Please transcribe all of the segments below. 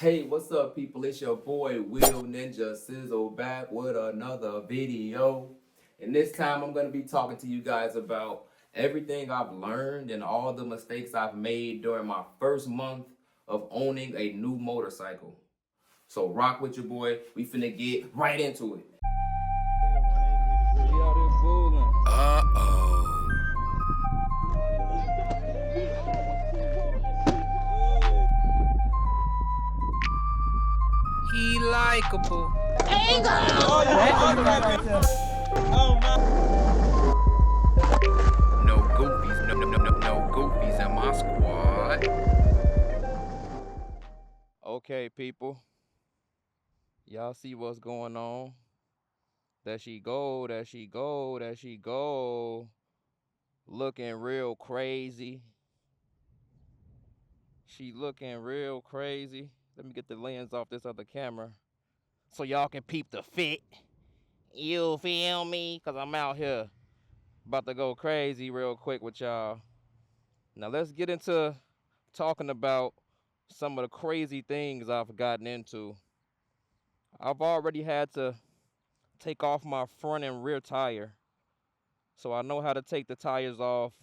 Hey, what's up, people? It's your boy Will Ninja Sizzle back with another video. And this time I'm going to be talking to you guys about everything I've learned and all the mistakes I've made during my first month of owning a new motorcycle. So rock with your boy. We finna get right into it. He likable. No goofies, no goofies in my squad. Okay, people. Y'all see what's going on? There she go, there she go, there she go. Looking real crazy. She looking real crazy. Let me get the lens off this other camera so y'all can peep the fit. You feel me? Cause I'm out here about to go crazy real quick with y'all. Now let's get into talking about some of the crazy things I've gotten into. I've already had to take off my front and rear tire, so I know how to take the tires off.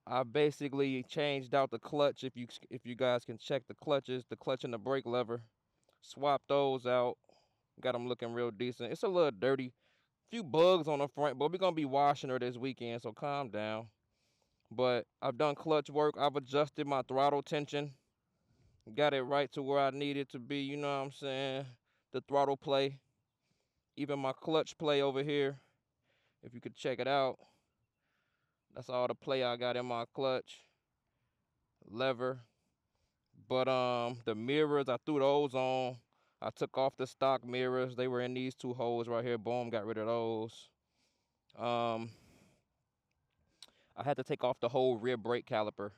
I basically changed out the clutch. If you guys can check the clutches, the clutch and the brake lever, swapped those out. Got them looking real decent. It's a little dirty, few bugs on the front, but we're gonna be washing her this weekend, so calm down. But I've done clutch work. I've adjusted my throttle tension, got it right to where I need it to be. You know what I'm saying? The throttle play, even my clutch play over here. If you could check it out, that's all the play I got in my clutch lever. But the mirrors, I threw those on. I took off the stock mirrors. They were in these two holes right here. Boom, got rid of those. I had to take off the whole rear brake caliper,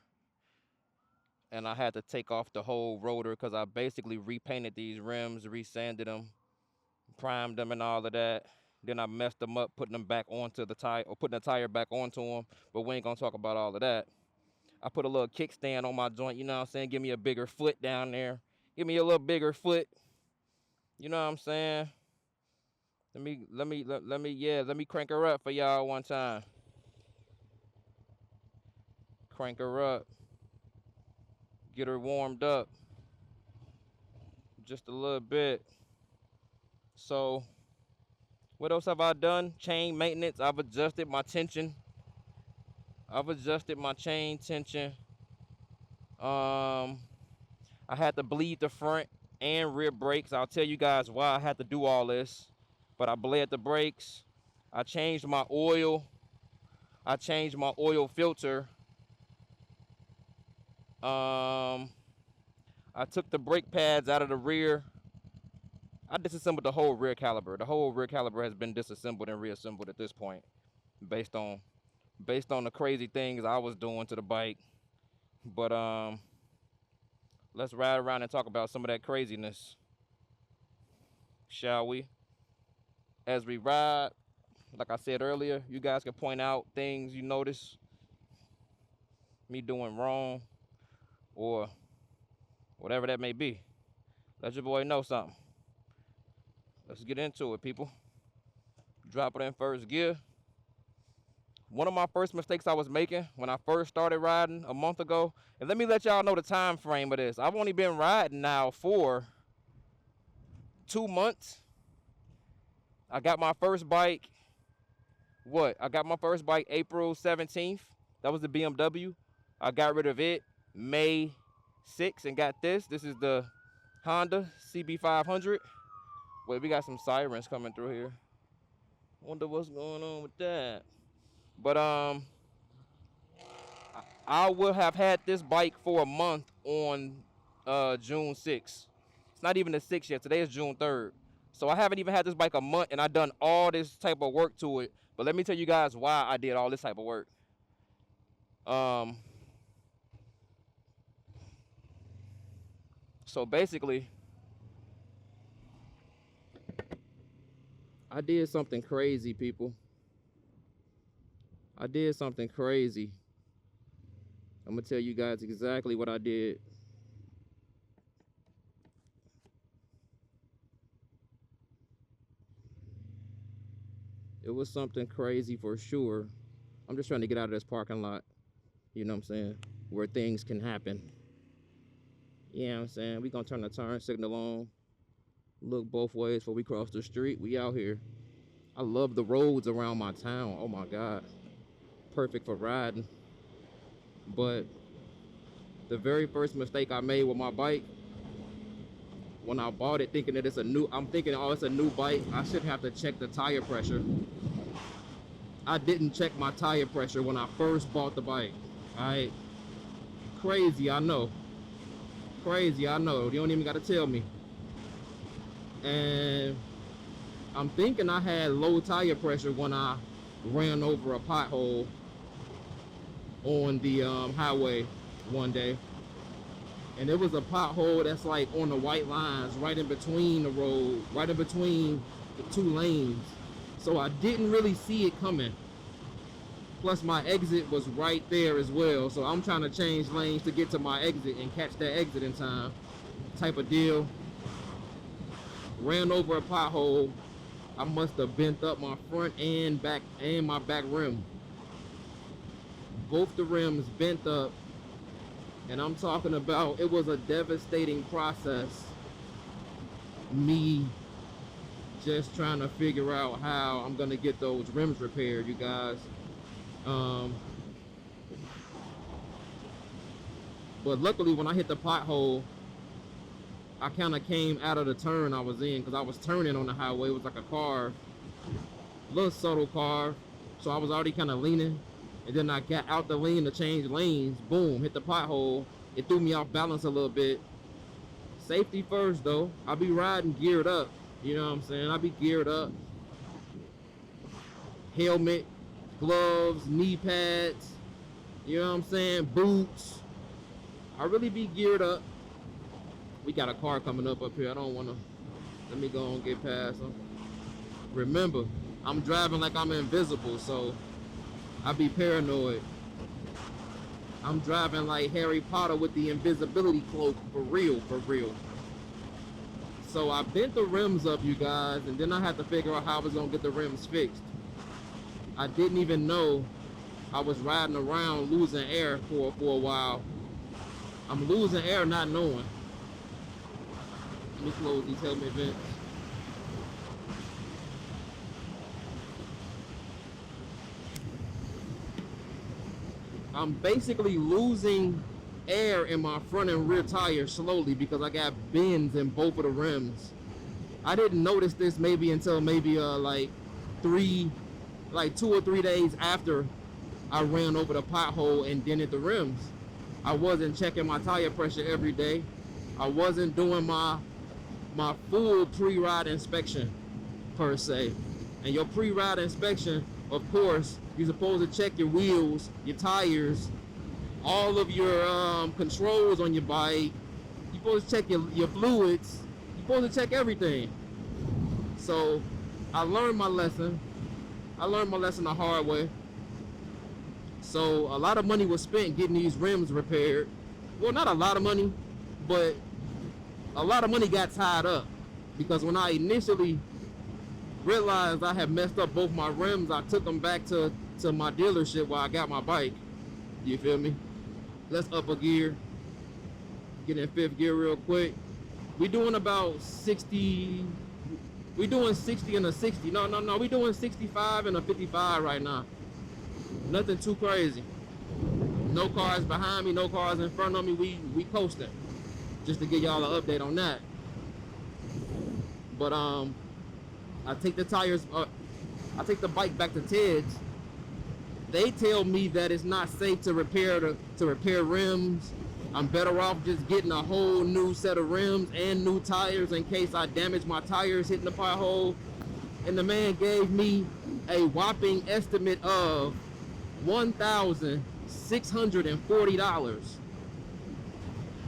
and I had to take off the whole rotor because I basically repainted these rims, resanded them, primed them, and all of that. Then I messed them up, putting them back onto the tire, or putting the tire back onto them. But we ain't gonna talk about all of that. I put a little kickstand on my joint, you know what I'm saying? Give me a bigger foot down there. Give me a little bigger foot. You know what I'm saying? Let me crank her up for y'all one time. Crank her up. Get her warmed up. Just a little bit. So, what else have I done? Chain maintenance. I've adjusted my tension. I've adjusted my chain tension. I had to bleed the front and rear brakes. I'll tell you guys why I had to do all this. But I bled the brakes. I changed my oil. I changed my oil filter. I took the brake pads out of the rear. I disassembled the whole rear caliper. The whole rear caliper has been disassembled and reassembled at this point, based on the crazy things I was doing to the bike. But let's ride around and talk about some of that craziness, shall we? As we ride, like I said earlier, you guys can point out things you notice me doing wrong or whatever that may be. Let your boy know something. Let's get into it, people. Drop it in first gear. One of my first mistakes I was making when I first started riding a month ago, and let me let y'all know the time frame of this. I've only been riding now for 2 months. I got my first bike, I got my first bike April 17th. That was the BMW. I got rid of it May 6th and got this. This is the Honda CB500. Wait, we got some sirens coming through here. Wonder what's going on with that. But I will have had this bike for a month on June 6th. It's not even the 6th yet. Today is June 3rd. So I haven't even had this bike a month, and I've done all this type of work to it. But let me tell you guys why I did all this type of work. So basically, I did something crazy, people. I did something crazy. I'm gonna tell you guys exactly what I did. It was something crazy for sure. I'm just trying to get out of this parking lot, you know what I'm saying, where things can happen. You know what I'm saying? We gonna turn the turn signal on, look both ways before we cross the street. We out here. I love the roads around my town. Oh my God. Perfect for riding. But the very first mistake I made with my bike, when I bought it thinking that I'm thinking, oh, it's a new bike, I should have to check the tire pressure. I didn't check my tire pressure when I first bought the bike. Alright. Crazy, I know. Crazy, I know. You don't even gotta tell me. And I'm thinking I had low tire pressure when I ran over a pothole on the highway one day. And it was a pothole that's like on the white lines, right in between the road, right in between the two lanes. So I didn't really see it coming. Plus my exit was right there as well. So I'm trying to change lanes to get to my exit and catch that exit in time, type of deal. Ran over a pothole. I must have bent up my front and back and my back rim. Both the rims bent up. And I'm talking about, it was a devastating process. Me just trying to figure out how I'm gonna get those rims repaired, you guys. But luckily when I hit the pothole, I kind of came out of the turn I was in, because I was turning on the highway. It was like a car, a little subtle car. So I was already kind of leaning. And then I got out the lane to change lanes. Boom, hit the pothole. It threw me off balance a little bit. Safety first, though. I'll be riding geared up. You know what I'm saying? I'll be geared up. Helmet, gloves, knee pads. You know what I'm saying? Boots. I really be geared up. We got a car coming up here. I don't want to. Let me go and get past them. Remember, I'm driving like I'm invisible, so I be paranoid. I'm driving like Harry Potter with the invisibility cloak, for real, for real. So I bent the rims up, you guys, and then I had to figure out how I was gonna get the rims fixed. I didn't even know I was riding around losing air for a while. I'm losing air not knowing. Let me close these helmet vents. I'm basically losing air in my front and rear tires slowly because I got bends in both of the rims. I didn't notice this until like 2 or 3 days after I ran over the pothole and dented the rims. I wasn't checking my tire pressure every day. I wasn't doing my full pre-ride inspection per se. And your pre-ride inspection, of course, you're supposed to check your wheels, your tires, all of your controls on your bike. You're supposed to check your fluids. You're supposed to check everything. So I learned my lesson. I learned my lesson the hard way. So a lot of money was spent getting these rims repaired. Well, not a lot of money, but a lot of money got tied up. Because when I initially realized I had messed up both my rims, I took them back to my dealership where I got my bike. You feel me? Let's up a gear. Get in 5th gear real quick. We doing about 60. We doing 60 and a 60. No. We doing 65 and a 55 right now. Nothing too crazy. No cars behind me, no cars in front of me. We coasting. Just to give y'all an update on that. But I take the tires. I take the bike back to Ted's. They tell me that it's not safe to repair rims. I'm better off just getting a whole new set of rims and new tires in case I damage my tires hitting the pothole. And the man gave me a whopping estimate of $1,640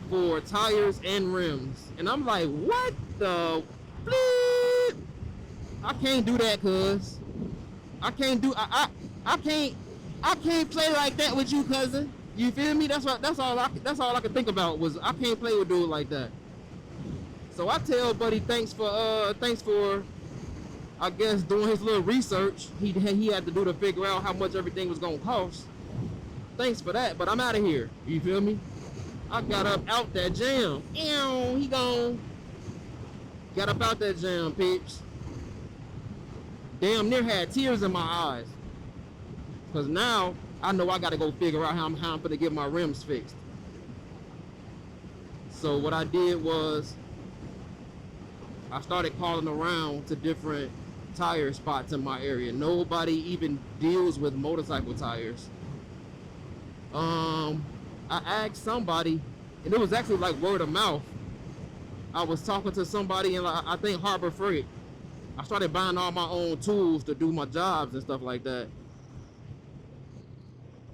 for tires and rims. And I'm like, what the bleep? I can't do that, cuz. I can't play like that with you, cousin. You feel me? That's all I could think about was I can't play with dude like that. So I tell buddy, thanks for I guess doing his little research, he had to do to figure out how much everything was gonna cost. Thanks for that, but I'm out of here. You feel me? I got up out that jam. Ew, he gone. Got up out that jam, peeps. Damn near had tears in my eyes. Cause now I know I gotta go figure out how I'm gonna get my rims fixed. So what I did was I started calling around to different tire spots in my area. Nobody even deals with motorcycle tires. I asked somebody, and it was actually like word of mouth. I was talking to somebody in, I think, Harbor Freight. I started buying all my own tools to do my jobs and stuff like that.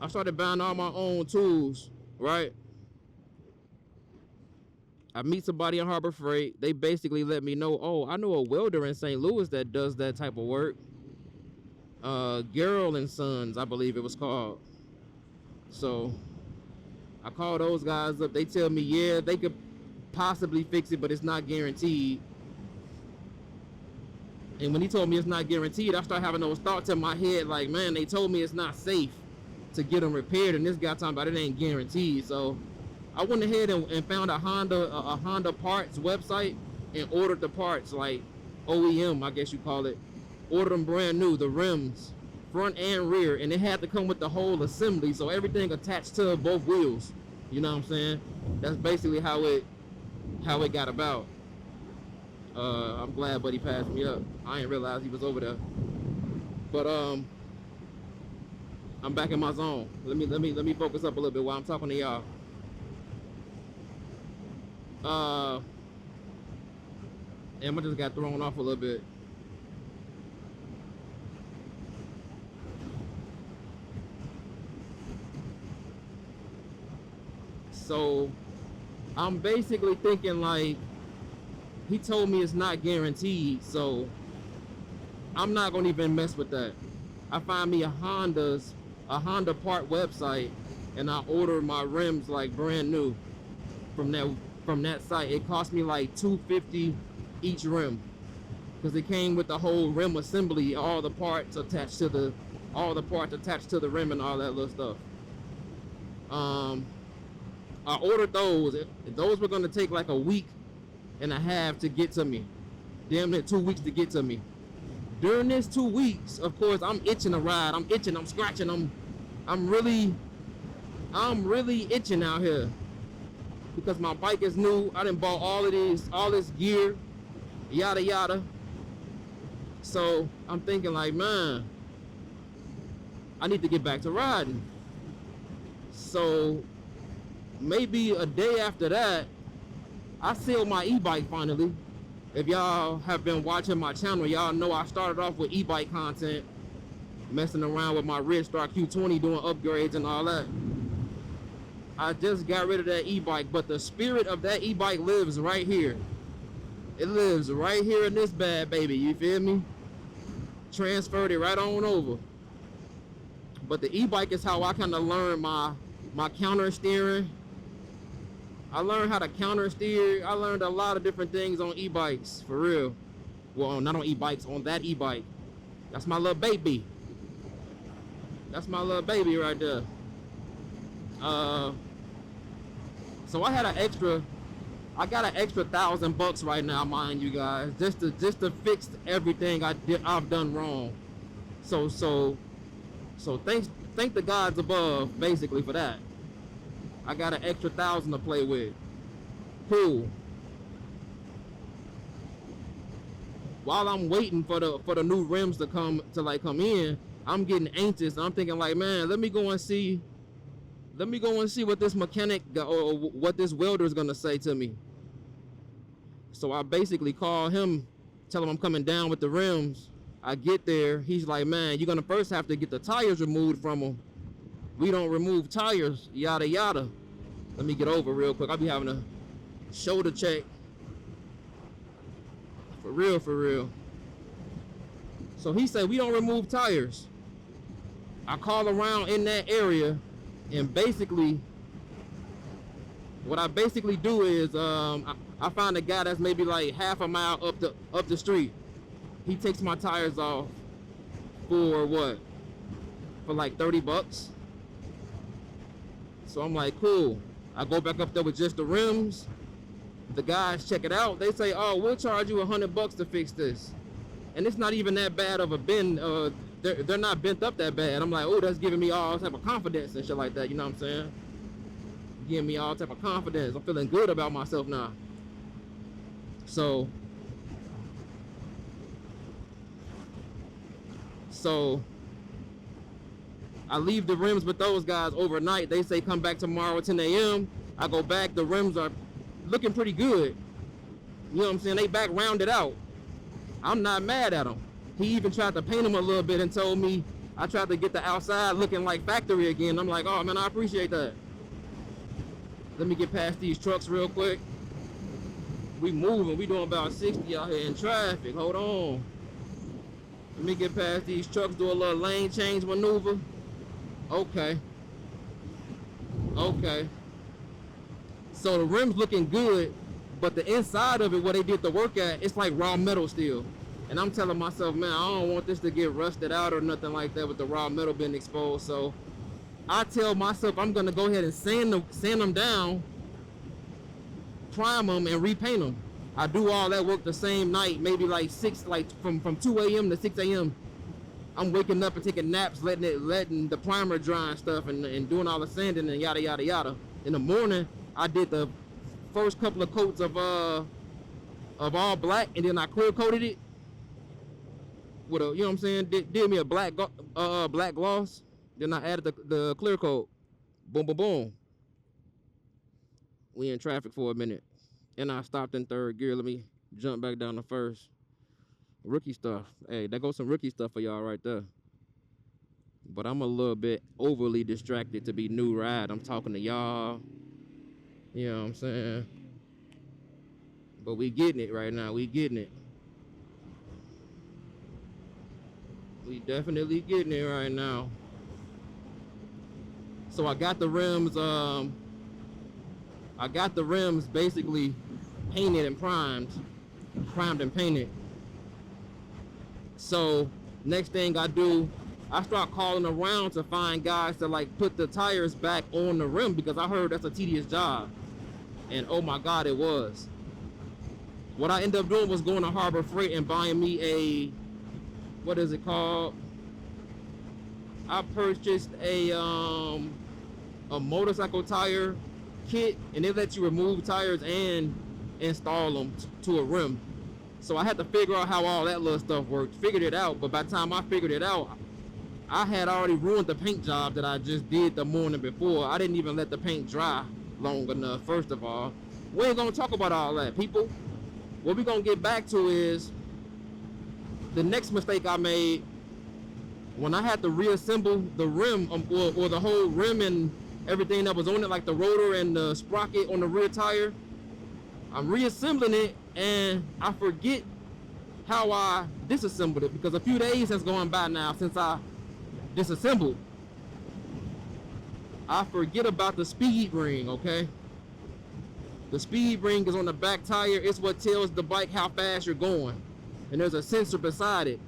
I started buying all my own tools, right? I meet somebody in Harbor Freight. They basically let me know, oh, I know a welder in St. Louis that does that type of work. Gerald and Sons, I believe it was called. So I call those guys up. They tell me, yeah, they could possibly fix it, but it's not guaranteed. And when he told me it's not guaranteed, I started having those thoughts in my head like, man, they told me it's not safe to get them repaired, and this guy talking about it ain't guaranteed. So I went ahead and found a Honda parts website and ordered the parts, like OEM, I guess you call it. Ordered them brand new, the rims, front and rear, and it had to come with the whole assembly, so everything attached to both wheels. You know what I'm saying? That's basically how it got about. I'm glad Buddy passed me up. I didn't realize he was over there. But I'm back in my zone. Let me focus up a little bit while I'm talking to y'all. Emma just got thrown off a little bit. So I'm basically thinking like, he told me it's not guaranteed, so I'm not gonna even mess with that. I find me a Honda part website, and I order my rims like brand new from that site. It cost me like $250 each rim, because it came with the whole rim assembly, all the parts attached to the rim and all that little stuff. I ordered those. Those were gonna take like a week and a half to get to me. Damn near 2 weeks to get to me. During this 2 weeks, of course, I'm itching to ride. I'm itching, I'm scratching, I'm really itching out here. Because my bike is new. I done bought all this gear, yada yada. So I'm thinking like, man, I need to get back to riding. So maybe a day after that, I sold my e-bike finally. If y'all have been watching my channel, y'all know I started off with e-bike content, messing around with my Redstar Q20, doing upgrades and all that. I just got rid of that e-bike, but the spirit of that e-bike lives right here. It lives right here in this bad baby, you feel me? Transferred it right on over. But the e-bike is how I kind of learned my counter steering. I learned how to counter steer. I learned a lot of different things on e-bikes, for real. Well, not on e-bikes, on that e-bike. That's my little baby. That's my little baby right there. So I got an extra $1,000 right now, mind you guys, just to fix everything I've done wrong. So thank the gods above, basically, for that. I got an extra $1,000 to play with. Cool. While I'm waiting for the new rims to come in, I'm getting anxious. I'm thinking like, man, let me go and see what this mechanic or what this welder is gonna say to me. So I basically call him, tell him I'm coming down with the rims. I get there, he's like, man, you're gonna first have to get the tires removed from them. We don't remove tires, yada yada. Let me get over real quick. I'll be having a shoulder check. For real. So he said, we don't remove tires. I call around in that area, and basically, what I basically do is, I find a guy that's maybe like half a mile up the street. He takes my tires off for what? For like 30 bucks. So I'm like, cool. I go back up there with just the rims. The guys check it out. They say, oh, we'll charge you $100 to fix this. And it's not even that bad of a bend. They're not bent up that bad. I'm like, oh, that's giving me all type of confidence and shit like that. You know what I'm saying? Giving me all type of confidence. I'm feeling good about myself now. So I leave the rims with those guys overnight. They say come back tomorrow at 10 a.m. I go back. The rims are looking pretty good. You know what I'm saying? They back rounded out. I'm not mad at them. He even tried to paint them a little bit and told me I tried to get the outside looking like factory again. I'm like, oh man, I appreciate that. Let me get past these trucks real quick. We moving. We doing about 60 out here in traffic. Hold on. Let me get past these trucks, do a little lane change maneuver. Okay. Okay. So the rim's looking good, but the inside of it, where they did the work at, it's like raw metal still. And I'm telling myself, man, I don't want this to get rusted out or nothing like that with the raw metal being exposed. So I tell myself I'm gonna go ahead and sand them down, prime them, and repaint them. I do all that work the same night, maybe like from 2 a.m. to 6 a.m. I'm waking up and taking naps, letting the primer dry and stuff, and doing all the sanding and yada yada yada. In the morning, I did the first couple of coats of all black, and then I clear coated it with a, you know what I'm saying? Did me a black gloss. Then I added the clear coat. Boom, boom, boom. We in traffic for a minute. And I stopped in third gear. Let me jump back down to first. Rookie stuff. Hey, there goes some rookie stuff for y'all right there. But I'm a little bit overly distracted to be new ride. I'm talking to y'all. You know what I'm saying? But we getting it right now. We getting it. We definitely getting it right now. So I got the rims basically painted and primed and painted. So next thing I do, I start calling around to find guys to like put the tires back on the rim, because I heard that's a tedious job. And oh my God, it was. What I ended up doing was going to Harbor Freight and buying me a, what is it called? I purchased a motorcycle tire kit, and they let you remove tires and install them to a rim. So I had to figure out how all that little stuff worked. Figured it out, but by the time I figured it out, I had already ruined the paint job that I just did the morning before. I didn't even let the paint dry long enough, first of all. We ain't gonna talk about all that, people. What we're gonna get back to is the next mistake I made when I had to reassemble the rim, or the whole rim and everything that was on it, like the rotor and the sprocket on the rear tire. I'm reassembling it, and I forget how I disassembled it, because a few days has gone by now since I disassembled. I forget about the speed ring, okay? The speed ring is on the back tire. It's what tells the bike how fast you're going. And there's a sensor beside it.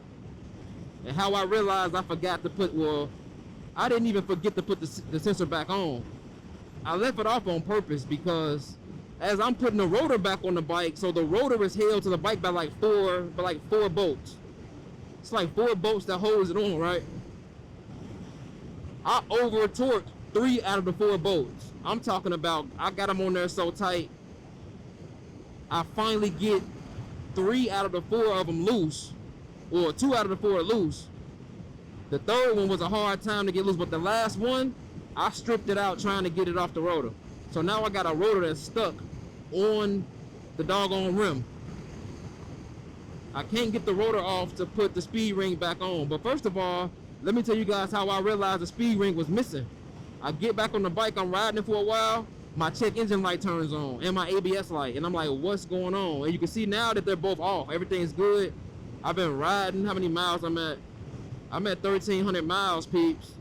And how I realized I forgot to put, well, I didn't even forget to put the sensor back on. I left it off on purpose, because as I'm putting the rotor back on the bike, so the rotor is held to the bike by like four bolts. It's like 4 bolts that holds it on, right? I over torqued 3 out of the 4 bolts. I'm talking about, I got them on there so tight. I finally get 3 out of the 4 of them loose, or 2 out of the 4 loose. The third one was a hard time to get loose, but the last one, I stripped it out trying to get it off the rotor. So now I got a rotor that's stuck on the doggone rim. I can't get the rotor off to put the speed ring back on. But first of all, let me tell you guys how I realized the speed ring was missing. I get back on the bike, I'm riding it for a while, my check engine light turns on and my ABS light, and I'm like, what's going on? And you can see now that they're both off. Everything's good. I've been riding. How many miles I'm at? I'm at 1,300 miles, peeps.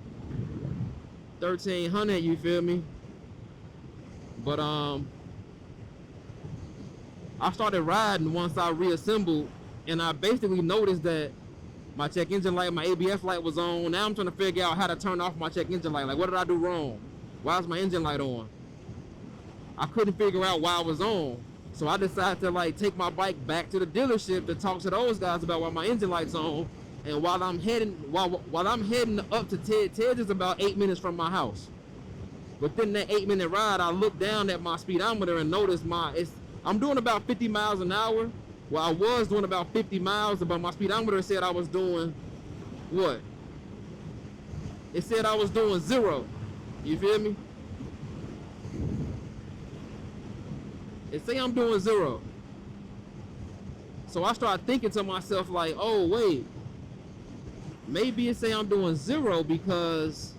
1,300, you feel me? But I started riding once I reassembled, and I basically noticed that my check engine light, my ABS light was on. Now I'm trying to figure out how to turn off my check engine light. Like, what did I do wrong? Why is my engine light on? I couldn't figure out why I was on. So I decided to like take my bike back to the dealership to talk to those guys about why my engine light's on. And while I'm heading up to Ted's is about 8 minutes from my house. Within that 8-minute ride, I looked down at my speedometer and noticed I'm doing about 50 miles an hour. Well, I was doing about 50 miles, but my speedometer said I was doing what? It said I was doing 0. You feel me? It say I'm doing 0. So I started thinking to myself like, oh wait, maybe it say I'm doing 0 because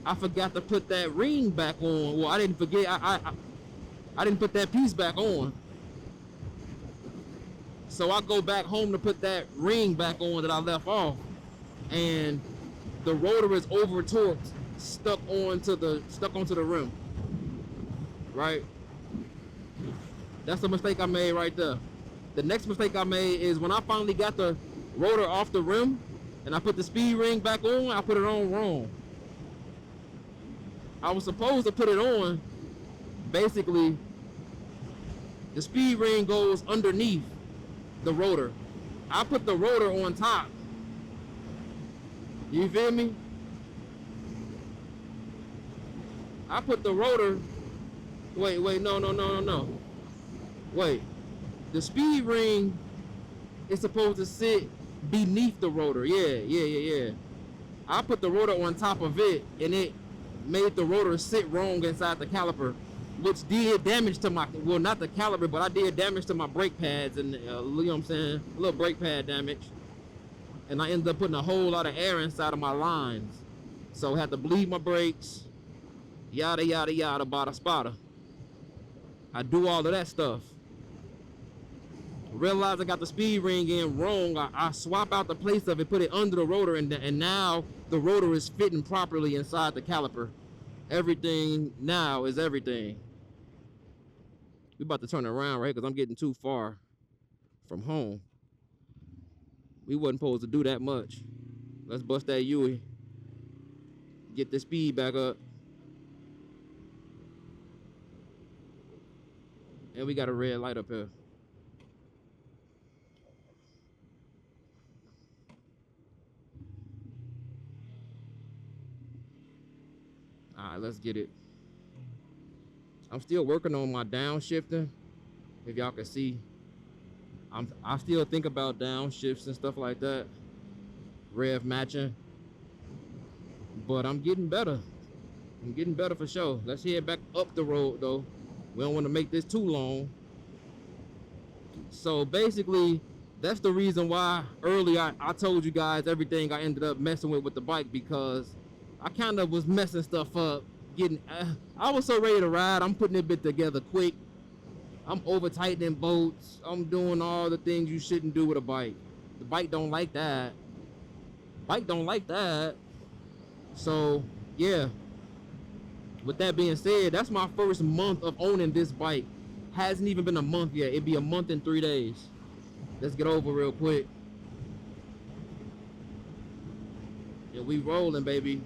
I forgot to put that ring back on. Well, I didn't forget. I didn't put that piece back on. So I go back home to put that ring back on that I left off, and the rotor is over torqued, stuck onto the rim. Right? That's the mistake I made right there. The next mistake I made is when I finally got the rotor off the rim and I put the speed ring back on, I put it on wrong. I was supposed to put it on, basically, the speed ring goes underneath the rotor. I put the rotor on top. You feel me? I put the rotor. Wait, no. Wait. The speed ring is supposed to sit beneath the rotor. Yeah. I put the rotor on top of it, and it made the rotor sit wrong inside the caliper, which did damage to my, well, not the caliper, but I did damage to my brake pads, and you know what I'm saying, a little brake pad damage. And I ended up putting a whole lot of air inside of my lines. So I had to bleed my brakes, yada, bada, spada. I do all of that stuff. Realized I got the speed ring in wrong. I swap out the place of it, put it under the rotor, and now the rotor is fitting properly inside the caliper. Everything now is everything. We about to turn around, right? Because I'm getting too far from home. We wasn't supposed to do that much. Let's bust that Yui. Get the speed back up. And we got a red light up here. All right, let's get it. I'm still working on my downshifting. If y'all can see, I still think about downshifts and stuff like that, rev matching. But I'm getting better. I'm getting better for sure. Let's head back up the road though. We don't want to make this too long. So basically, that's the reason why earlier I told you guys everything I ended up messing with the bike, because I kind of was messing stuff up. I was so ready to ride. I'm putting it bit together quick. I'm over tightening bolts. I'm doing all the things you shouldn't do with a bike. The bike don't like that. Bike don't like that. So yeah. With that being said, that's my first month of owning this bike. Hasn't even been a month yet. It'd be a month and 3 days. Let's get over real quick. Yeah, we rolling, baby.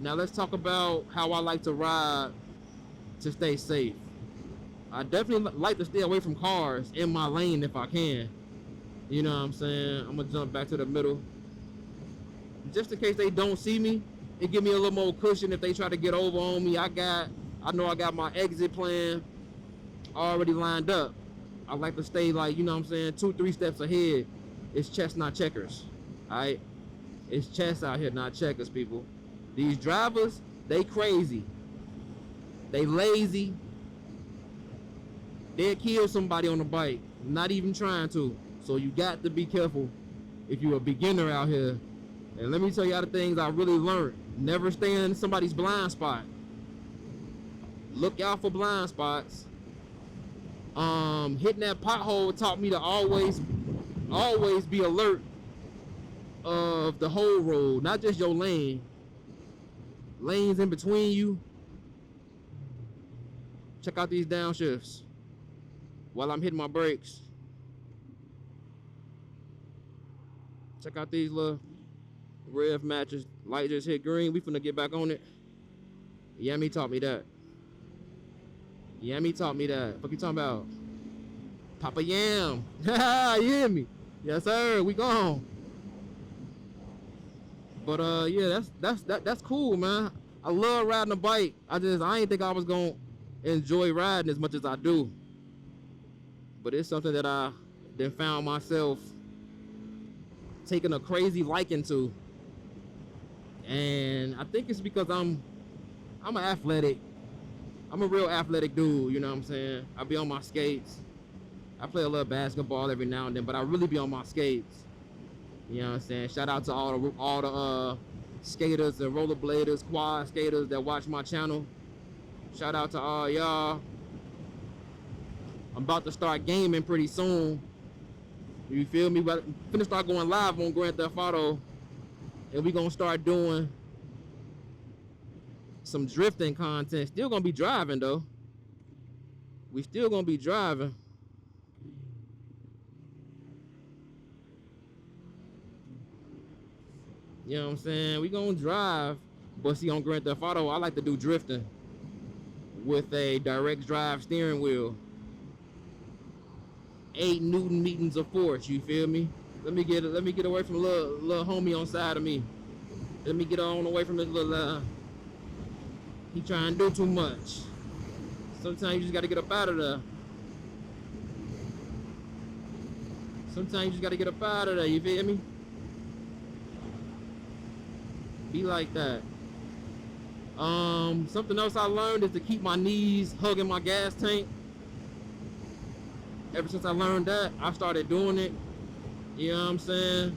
Now let's talk about how I like to ride to stay safe. I definitely like to stay away from cars in my lane if I can. You know what I'm saying? I'm gonna jump back to the middle. Just in case they don't see me, it give me a little more cushion if they try to get over on me. I know I got my exit plan already lined up. I like to stay, like, you know what I'm saying, 2-3 steps ahead. It's chess, not checkers. Alright? It's chess out here, not checkers, people. These drivers, they crazy. They lazy. They'll kill somebody on the bike, not even trying to. So you got to be careful if you're a beginner out here. And let me tell you all the things I really learned. Never stay in somebody's blind spot. Look out for blind spots. Hitting that pothole taught me to always be alert of the whole road, not just your lane. Lanes in between you. Check out these downshifts while I'm hitting my brakes. Check out these little rev matches. Light just hit green. We finna get back on it. Yummy taught me that. Yummy taught me that. What you talking about? Papa Yam. You hear me? Yes, sir. We gone. But yeah, that's cool, man. I love riding a bike. I ain't think I was gonna enjoy riding as much as I do. But it's something that I then found myself taking a crazy liking to. And I think it's because I'm an athletic. I'm a real athletic dude, you know what I'm saying? I be on my skates. I play a little basketball every now and then, but I really be on my skates. You know what I'm saying? Shout out to all the skaters and rollerbladers, quad skaters that watch my channel. Shout out to all y'all. I'm about to start gaming pretty soon. You feel me? But finna start going live on Grand Theft Auto, and we gonna start doing some drifting content. Still gonna be driving though. We still gonna be driving. You know what I'm saying? We gonna drive, but see on Grand Theft Auto, I like to do drifting with a direct drive steering wheel. 8 Newton meters of force, you feel me? Let me get away from little homie on side of me. Let me get on away from this little he trying to do too much. Sometimes you just gotta get up out of there. Sometimes you just gotta get up out of there, you feel me? Be like that. Something else I learned is to keep my knees hugging my gas tank. Ever since I learned that, I started doing it. You know what I'm saying?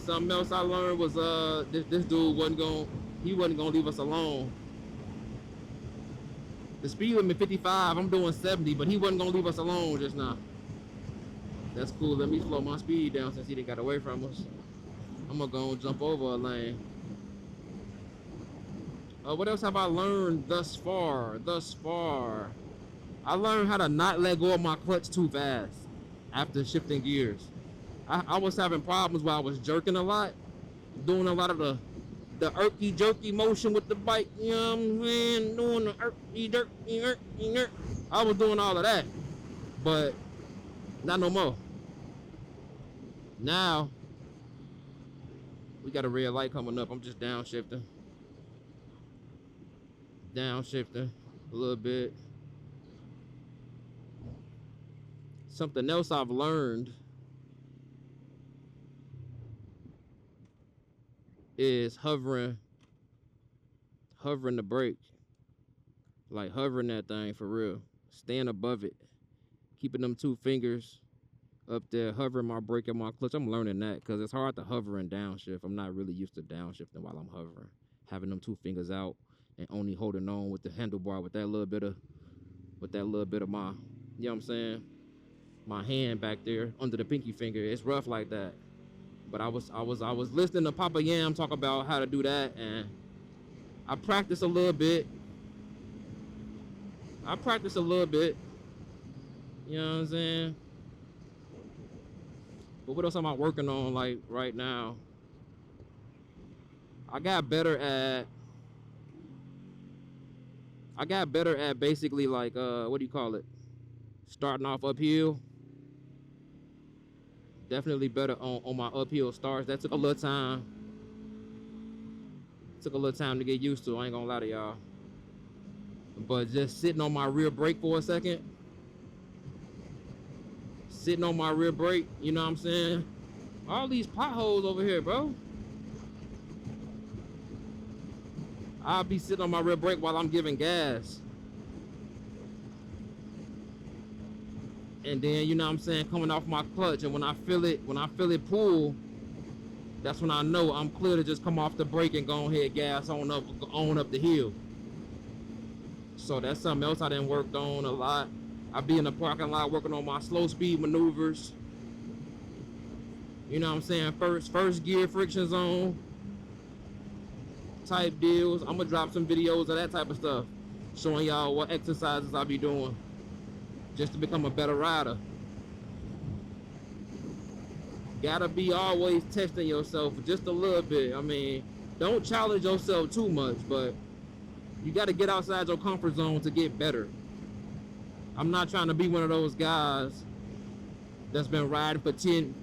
Something else I learned was this dude wasn't gonna leave us alone. The speed limit 55, I'm doing 70, but he wasn't gonna leave us alone just now. That's cool. Let me slow my speed down since he didn't got away from us. I'm gonna go and jump over a lane. What else have I learned thus far? I learned how to not let go of my clutch too fast after shifting gears. I was having problems where I was jerking a lot, doing a lot of the irky jerky motion with the bike, you know what I'm saying? Doing the irky jerky. I was doing all of that, but not no more. Now, we got a red light coming up. I'm just downshifting. Downshifting a little bit. Something else I've learned is hovering the brake. Like hovering that thing for real. Staying above it. Keeping them 2 fingers up there, hovering my brake and my clutch. I'm learning that because it's hard to hover and downshift. I'm not really used to downshifting while I'm hovering. Having them 2 fingers out and only holding on with the handlebar with that little bit of my, you know what I'm saying? My hand back there under the pinky finger. It's rough like that. But I was listening to Papa Yam talk about how to do that, and I practiced a little bit. You know what I'm saying? But what else am I working on like right now? I got better at basically like what do you call it? Starting off uphill. Definitely better on my uphill starts. That took a little time. To get used to. I ain't gonna lie to y'all. But just sitting on my rear brake for a second. You know what I'm saying? All these potholes over here, bro. I'll be sitting on my rear brake while I'm giving gas. And then, you know what I'm saying, coming off my clutch, and when I feel it pull, that's when I know I'm clear to just come off the brake and go ahead gas on up the hill. So that's something else I done worked on a lot. I be in the parking lot working on my slow speed maneuvers. You know what I'm saying? First gear friction zone type deals. I'm gonna drop some videos of that type of stuff, showing y'all what exercises I be doing just to become a better rider. Gotta be always testing yourself just a little bit. I mean, don't challenge yourself too much, but you gotta get outside your comfort zone to get better. I'm not trying to be one of those guys that's been riding for 10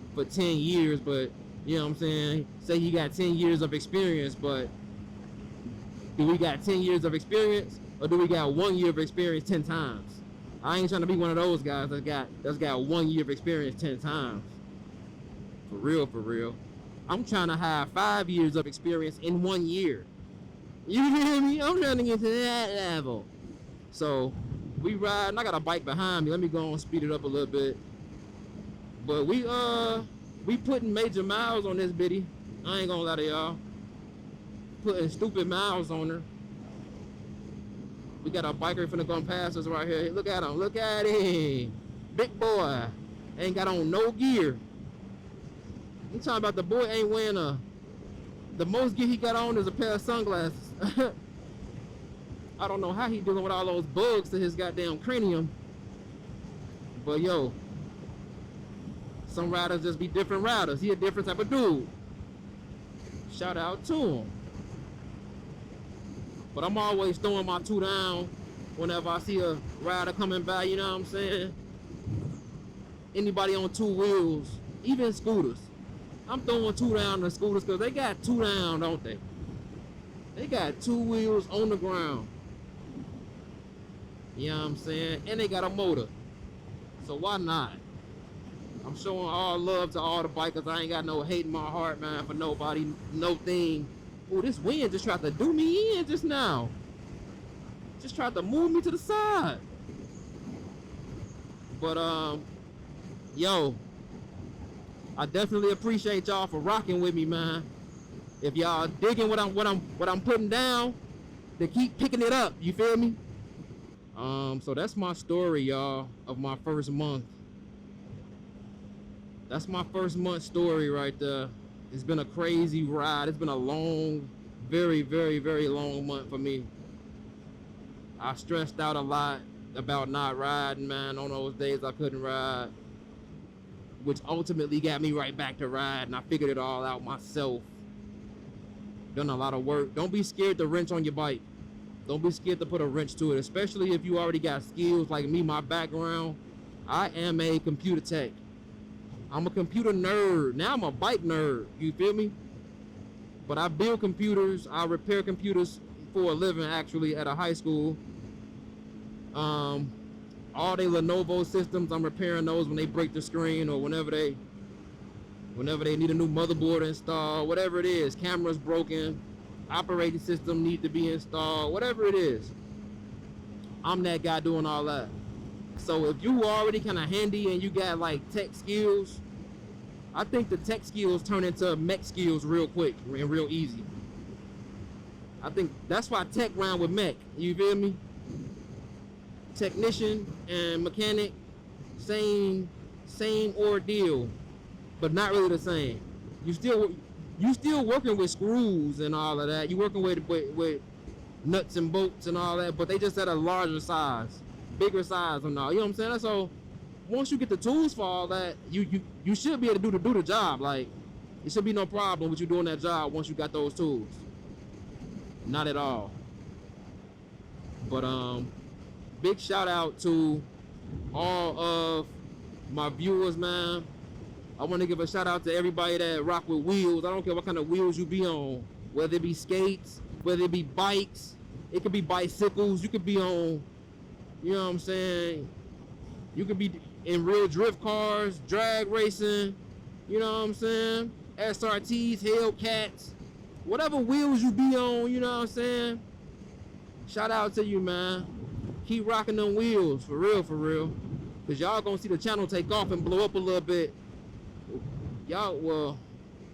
years, but you know what I'm saying? Say he got 10 years of experience, but do we got 10 years of experience or do we got 1 year of experience 10 times? I ain't trying to be one of those guys that's got 1 year of experience 10 times. For real, for real. I'm trying to have 5 years of experience in 1 year. You hear me? I'm trying to get to that level. So we ride, and I got a bike behind me. Let me go and speed it up a little bit. But we putting major miles on this bitty. I ain't gonna lie to y'all. Putting stupid miles on her. We got a biker finna come past us right here. Look at him, look at him. Big boy. Ain't got on no gear. I'm talking about the boy ain't wearing the most gear he got on is a pair of sunglasses. I don't know how he dealing with all those bugs to his goddamn cranium. But yo, some riders just be different riders. He a different type of dude. Shout out to him. But I'm always throwing my 2 down whenever I see a rider coming by, you know what I'm saying? Anybody on 2 wheels, even scooters. I'm throwing 2 down to scooters because they got 2 down, don't they? They got 2 wheels on the ground. You know what I'm saying? And they got a motor. So why not? I'm showing all love to all the bikers. I ain't got no hate in my heart, man, for nobody, no thing. Oh, this wind just tried to do me in just now. Just tried to move me to the side. But yo, I definitely appreciate y'all for rocking with me, man. If y'all digging what I'm putting down, then keep picking it up. You feel me? So that's my story, y'all, of my first month. That's my first month story right there. It's been a crazy ride. It's been a long, very, very, very long month for me. I stressed out a lot about not riding, man. On those days I couldn't ride, which ultimately got me right back to riding. I figured it all out myself. Done a lot of work. Don't be scared to wrench on your bike. Don't be scared to put a wrench to it, especially if you already got skills like me. My background, I am a computer tech. I'm a computer nerd. Now I'm a bike nerd. You feel me? But I build computers. I repair computers for a living, actually, at a high school. All they Lenovo systems, I'm repairing those when they break the screen or whenever they need a new motherboard installed, whatever it is. Camera's broken, operating system need to be installed, whatever it is. I'm that guy doing all that. So if you already kind of handy and you got like tech skills, I think the tech skills turn into mech skills real quick and real easy. I think that's why tech round with mech. You feel me? Technician and mechanic, same ordeal, but not really the same. You still working with screws and all of that. You working with nuts and bolts and all that, but they just at a larger size, bigger size and all. You know what I'm saying? So once you get the tools for all that, you should be able to do the job. Like, it should be no problem with you doing that job once you got those tools. Not at all. But big shout out to all of my viewers, man. I want to give a shout out to everybody that rock with wheels. I don't care what kind of wheels you be on, whether it be skates, whether it be bikes, it could be bicycles, you could be on, you know what I'm saying, you could be in real drift cars, drag racing, you know what I'm saying, SRTs, Hellcats, whatever wheels you be on, you know what I'm saying, shout out to you, man. Keep rocking them wheels, for real, because y'all gonna see the channel take off and blow up a little bit. Y'all, well,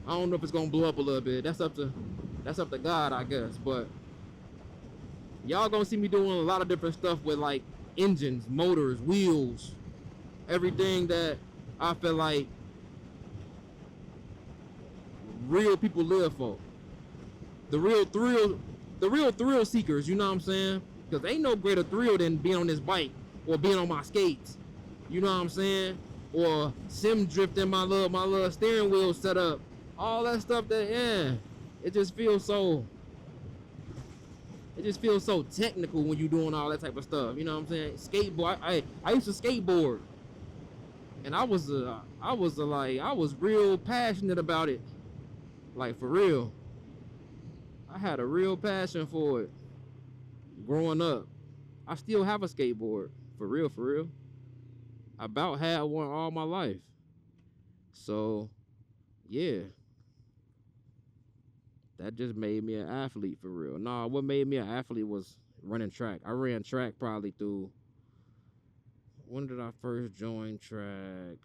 I don't know if it's gonna blow up a little bit. That's up to God, I guess. But y'all gonna see me doing a lot of different stuff with like engines, motors, wheels, everything that I feel like real people live for. The real thrill seekers, you know what I'm saying? Because ain't no greater thrill than being on this bike or being on my skates. You know what I'm saying? or sim drifting my little steering wheel setup. All that stuff that, yeah, it just feels so technical when you're doing all that type of stuff. You know what I'm saying? Skateboard. I used to skateboard, and I was real passionate about it. Like, for real. I had a real passion for it growing up. I still have a skateboard. For real, for real. I about had one all my life. So, yeah. That just made me an athlete for real. Nah, what made me an athlete was running track. I ran track probably through, when did I first join track?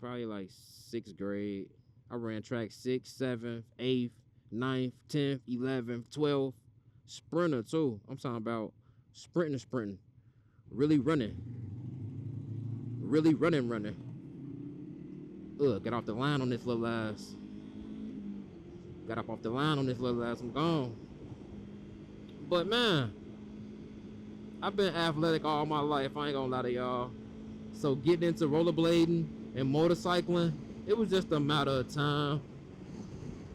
Probably like 6th grade. I ran track 6th, 7th, 8th, 9th, 10th, 11th, 12th. Sprinter too. I'm talking about sprinting. Really running. Get off the line on this little ass. Got up off the line on this little ass. I'm gone. But man, I've been athletic all my life. I ain't gonna lie to y'all. So getting into rollerblading and motorcycling, it was just a matter of time.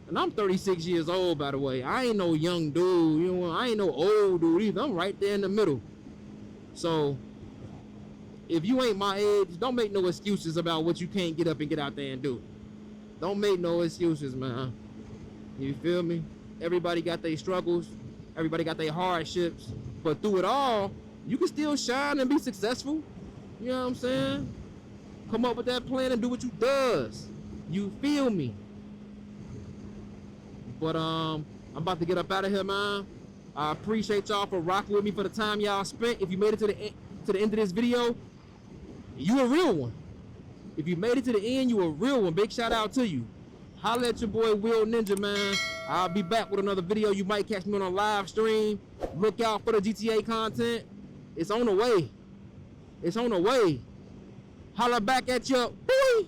And I'm 36 years old, by the way. I ain't no young dude. You know, I ain't no old dude either. I'm right there in the middle. So if you ain't my age, don't make no excuses about what you can't get up and get out there and do. Don't make no excuses, man. You feel me? Everybody got their struggles. Everybody got their hardships. But through it all, you can still shine and be successful. You know what I'm saying? Come up with that plan and do what you does. You feel me? But I'm about to get up out of here, man. I appreciate y'all for rocking with me for the time y'all spent. If you made it to the end of this video, you a real one. If you made it to the end, you a real one. Big shout out to you. Holla at your boy Will Ninja, man. I'll be back with another video. You might catch me on a live stream. Look out for the GTA content. It's on the way. Holla back at you. Boy.